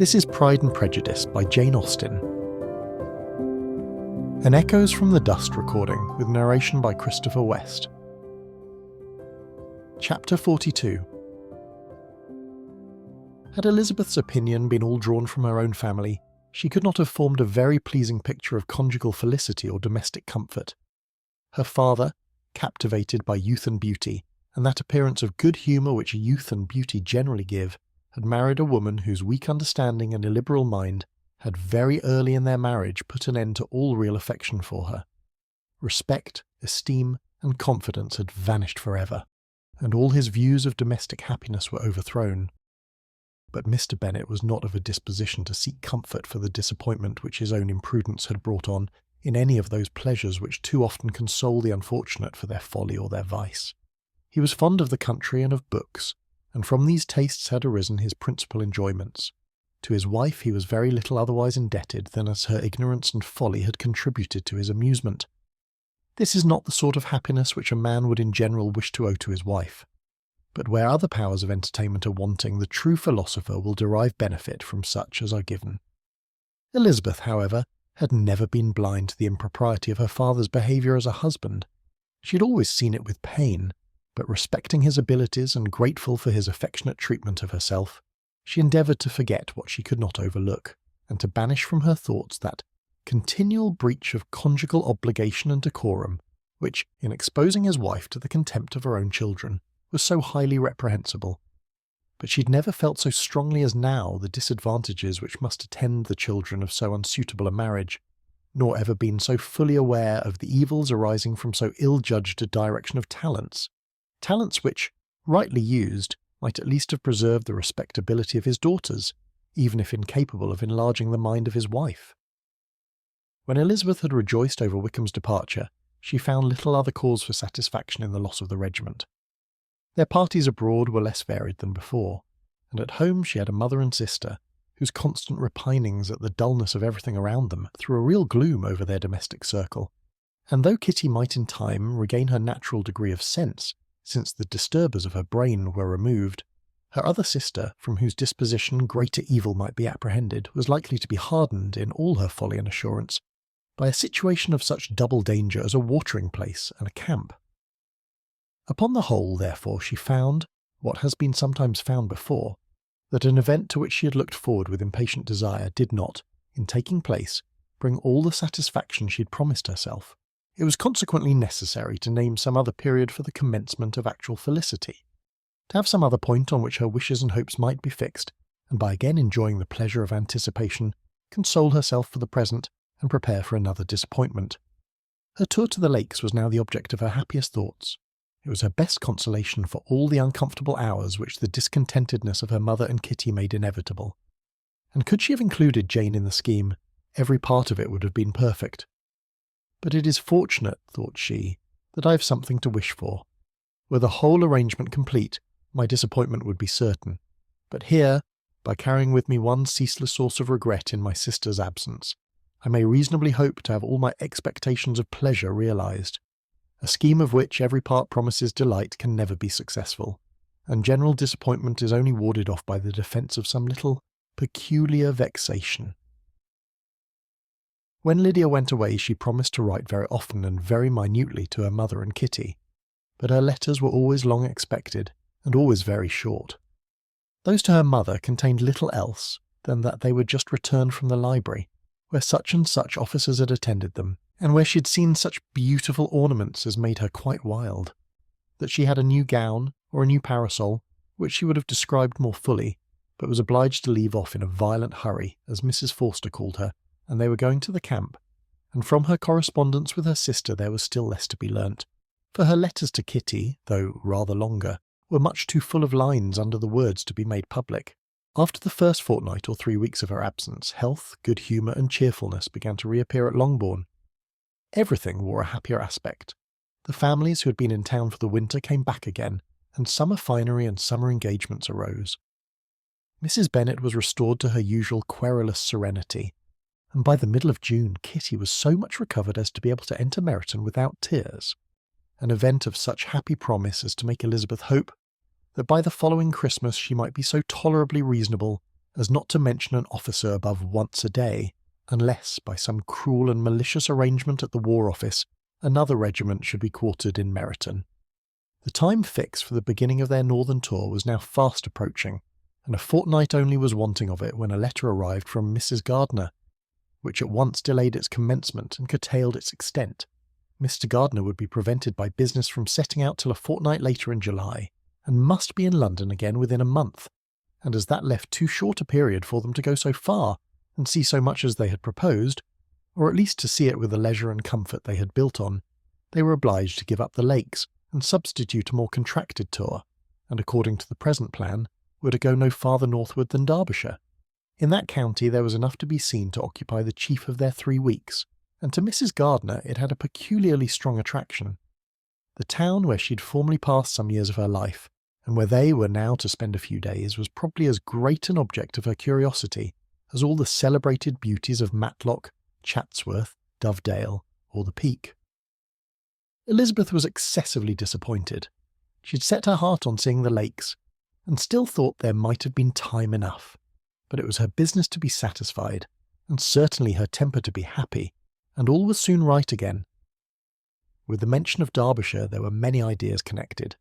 This is Pride and Prejudice by Jane Austen. An Echoes from the Dust recording with narration by Christopher West. Chapter 42. Had Elizabeth's opinion been all drawn from her own family, she could not have formed a very pleasing picture of conjugal felicity or domestic comfort. Her father, captivated by youth and beauty, and that appearance of good humour which youth and beauty generally give, had married a woman whose weak understanding and illiberal mind had very early in their marriage put an end to all real affection for her. Respect, esteem, and confidence had vanished forever, and all his views of domestic happiness were overthrown. But Mr. Bennet was not of a disposition to seek comfort for the disappointment which his own imprudence had brought on in any of those pleasures which too often console the unfortunate for their folly or their vice. He was fond of the country and of books, and from these tastes had arisen his principal enjoyments. To his wife he was very little otherwise indebted than as her ignorance and folly had contributed to his amusement. This is not the sort of happiness which a man would in general wish to owe to his wife. But where other powers of entertainment are wanting, the true philosopher will derive benefit from such as are given. Elizabeth, however, had never been blind to the impropriety of her father's behaviour as a husband. She had always seen it with pain, but respecting his abilities and grateful for his affectionate treatment of herself, she endeavoured to forget what she could not overlook, and to banish from her thoughts that continual breach of conjugal obligation and decorum, which, in exposing his wife to the contempt of her own children, was so highly reprehensible. But she had never felt so strongly as now the disadvantages which must attend the children of so unsuitable a marriage, nor ever been so fully aware of the evils arising from so ill-judged a direction of talents which, rightly used, might at least have preserved the respectability of his daughters, even if incapable of enlarging the mind of his wife. When Elizabeth had rejoiced over Wickham's departure, she found little other cause for satisfaction in the loss of the regiment. Their parties abroad were less varied than before, and at home she had a mother and sister, whose constant repinings at the dullness of everything around them threw a real gloom over their domestic circle. And though Kitty might in time regain her natural degree of sense, since the disturbers of her brain were removed, her other sister, from whose disposition greater evil might be apprehended, was likely to be hardened in all her folly and assurance by a situation of such double danger as a watering-place and a camp. Upon the whole, therefore, she found, what has been sometimes found before, that an event to which she had looked forward with impatient desire did not, in taking place, bring all the satisfaction she had promised herself. It was consequently necessary to name some other period for the commencement of actual felicity, to have some other point on which her wishes and hopes might be fixed, and by again enjoying the pleasure of anticipation, console herself for the present and prepare for another disappointment. Her tour to the lakes was now the object of her happiest thoughts. It was her best consolation for all the uncomfortable hours which the discontentedness of her mother and Kitty made inevitable. And could she have included Jane in the scheme, every part of it would have been perfect. But it is fortunate, thought she, that I have something to wish for. Were the whole arrangement complete, my disappointment would be certain. But here, by carrying with me one ceaseless source of regret in my sister's absence, I may reasonably hope to have all my expectations of pleasure realized. A scheme of which every part promises delight can never be successful, and general disappointment is only warded off by the defence of some little peculiar vexation. When Lydia went away, she promised to write very often and very minutely to her mother and Kitty, but her letters were always long expected, and always very short. Those to her mother contained little else than that they were just returned from the library, where such and such officers had attended them, and where she had seen such beautiful ornaments as made her quite wild, that she had a new gown or a new parasol, which she would have described more fully, but was obliged to leave off in a violent hurry, as Mrs. Forster called her, and they were going to the camp, and from her correspondence with her sister there was still less to be learnt, for her letters to Kitty, though rather longer, were much too full of lines under the words to be made public. After the first fortnight or 3 weeks of her absence, health, good humour and cheerfulness began to reappear at Longbourn. Everything wore a happier aspect. The families who had been in town for the winter came back again, and summer finery and summer engagements arose. Mrs. Bennet was restored to her usual querulous serenity, and by the middle of June Kitty was so much recovered as to be able to enter Meryton without tears, an event of such happy promise as to make Elizabeth hope that by the following Christmas she might be so tolerably reasonable as not to mention an officer above once a day, unless, by some cruel and malicious arrangement at the War Office, another regiment should be quartered in Meryton. The time fixed for the beginning of their northern tour was now fast approaching, and a fortnight only was wanting of it when a letter arrived from Mrs. Gardiner, which at once delayed its commencement and curtailed its extent. Mr. Gardiner would be prevented by business from setting out till a fortnight later in July, and must be in London again within a month, and as that left too short a period for them to go so far and see so much as they had proposed, or at least to see it with the leisure and comfort they had built on, they were obliged to give up the lakes and substitute a more contracted tour, and according to the present plan, were to go no farther northward than Derbyshire. In that county there was enough to be seen to occupy the chief of their 3 weeks, and to Mrs. Gardiner it had a peculiarly strong attraction. The town where she had formerly passed some years of her life, and where they were now to spend a few days, was probably as great an object of her curiosity as all the celebrated beauties of Matlock, Chatsworth, Dovedale, or the Peak. Elizabeth was excessively disappointed. She had set her heart on seeing the lakes, and still thought there might have been time enough, but it was her business to be satisfied, and certainly her temper to be happy, and all was soon right again. With the mention of Derbyshire there were many ideas connected.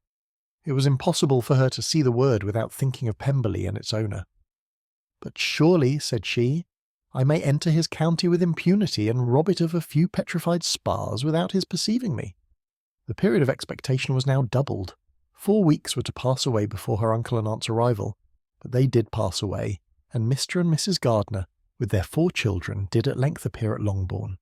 It was impossible for her to see the word without thinking of Pemberley and its owner. "But surely," said she, "I may enter his county with impunity and rob it of a few petrified spars without his perceiving me." The period of expectation was now doubled. 4 weeks were to pass away before her uncle and aunt's arrival, but they did pass away, and Mr. and Mrs. Gardiner, with their 4 children, did at length appear at Longbourn.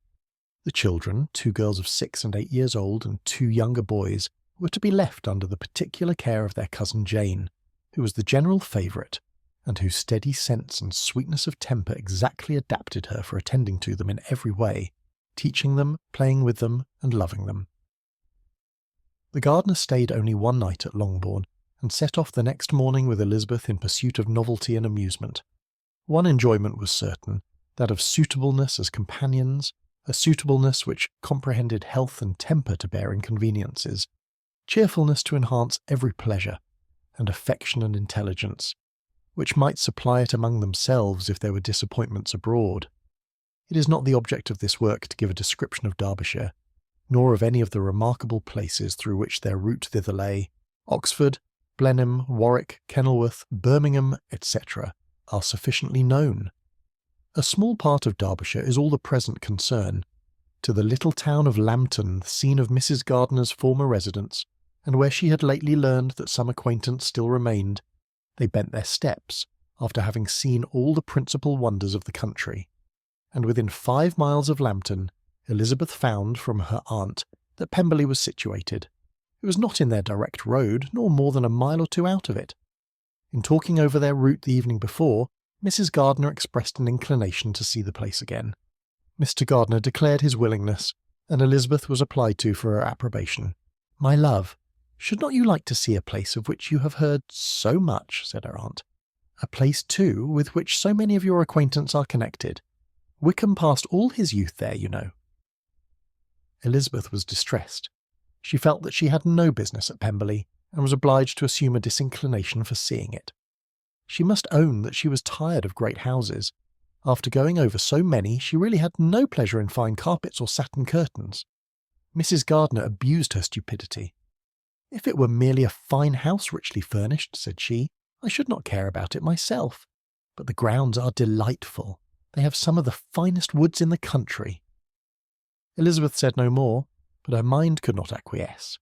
The children, 2 girls of 6 and 8 years old and 2 younger boys, were to be left under the particular care of their cousin Jane, who was the general favourite, and whose steady sense and sweetness of temper exactly adapted her for attending to them in every way, teaching them, playing with them, and loving them. The Gardiner stayed only 1 night at Longbourn, and set off the next morning with Elizabeth in pursuit of novelty and amusement. One enjoyment was certain, that of suitableness as companions, a suitableness which comprehended health and temper to bear inconveniences, cheerfulness to enhance every pleasure, and affection and intelligence, which might supply it among themselves if there were disappointments abroad. It is not the object of this work to give a description of Derbyshire, nor of any of the remarkable places through which their route thither lay. Oxford, Blenheim, Warwick, Kenilworth, Birmingham, etc. are sufficiently known. A small part of Derbyshire is all the present concern. To the little town of Lambton, the scene of Mrs. Gardiner's former residence, and where she had lately learned that some acquaintance still remained, they bent their steps, after having seen all the principal wonders of the country. And within 5 miles of Lambton, Elizabeth found from her aunt that Pemberley was situated. It was not in their direct road, nor more than a mile or 2 out of it. In talking over their route the evening before, Mrs. Gardiner expressed an inclination to see the place again. Mr. Gardiner declared his willingness, and Elizabeth was applied to for her approbation. "My love, should not you like to see a place of which you have heard so much?" said her aunt. "A place, too, with which so many of your acquaintance are connected. Wickham passed all his youth there, you know." Elizabeth was distressed. She felt that she had no business at Pemberley, and was obliged to assume a disinclination for seeing it. She must own that she was tired of great houses. After going over so many, she really had no pleasure in fine carpets or satin curtains. Mrs. Gardiner abused her stupidity. "If it were merely a fine house richly furnished," said she, "I should not care about it myself. But the grounds are delightful. They have some of the finest woods in the country." Elizabeth said no more, but her mind could not acquiesce.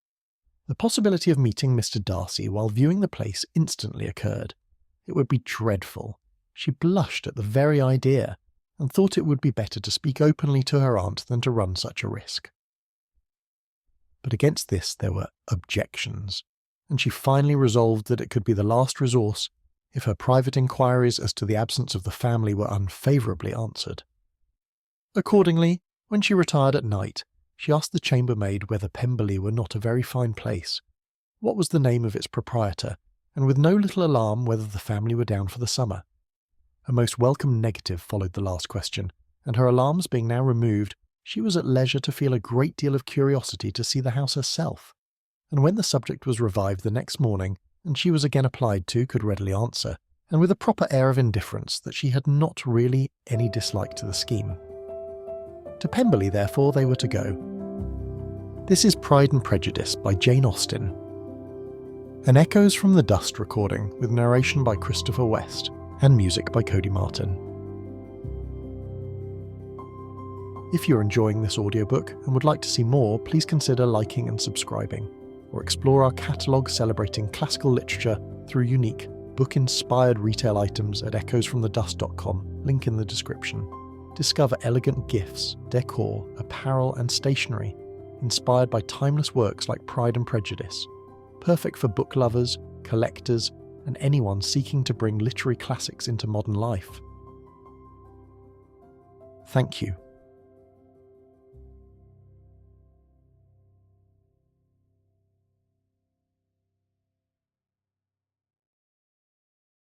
The possibility of meeting Mr. Darcy while viewing the place instantly occurred. It would be dreadful. She blushed at the very idea, and thought it would be better to speak openly to her aunt than to run such a risk. But against this there were objections, and she finally resolved that it could be the last resource if her private inquiries as to the absence of the family were unfavourably answered. Accordingly, when she retired at night, she asked the chambermaid whether Pemberley were not a very fine place, what was the name of its proprietor, and with no little alarm whether the family were down for the summer. A most welcome negative followed the last question, and her alarms being now removed, she was at leisure to feel a great deal of curiosity to see the house herself, and when the subject was revived the next morning, and she was again applied to, could readily answer, and with a proper air of indifference that she had not really any dislike to the scheme. To Pemberley, therefore, they were to go. This is Pride and Prejudice by Jane Austen. An Echoes from the Dust recording with narration by Christopher West and music by Cody Martin. If you're enjoying this audiobook and would like to see more, please consider liking and subscribing, or explore our catalogue celebrating classical literature through unique, book-inspired retail items at echoesfromthedust.com, link in the description. Discover elegant gifts, decor, apparel and stationery inspired by timeless works like Pride and Prejudice, perfect for book lovers, collectors, and anyone seeking to bring literary classics into modern life. Thank you.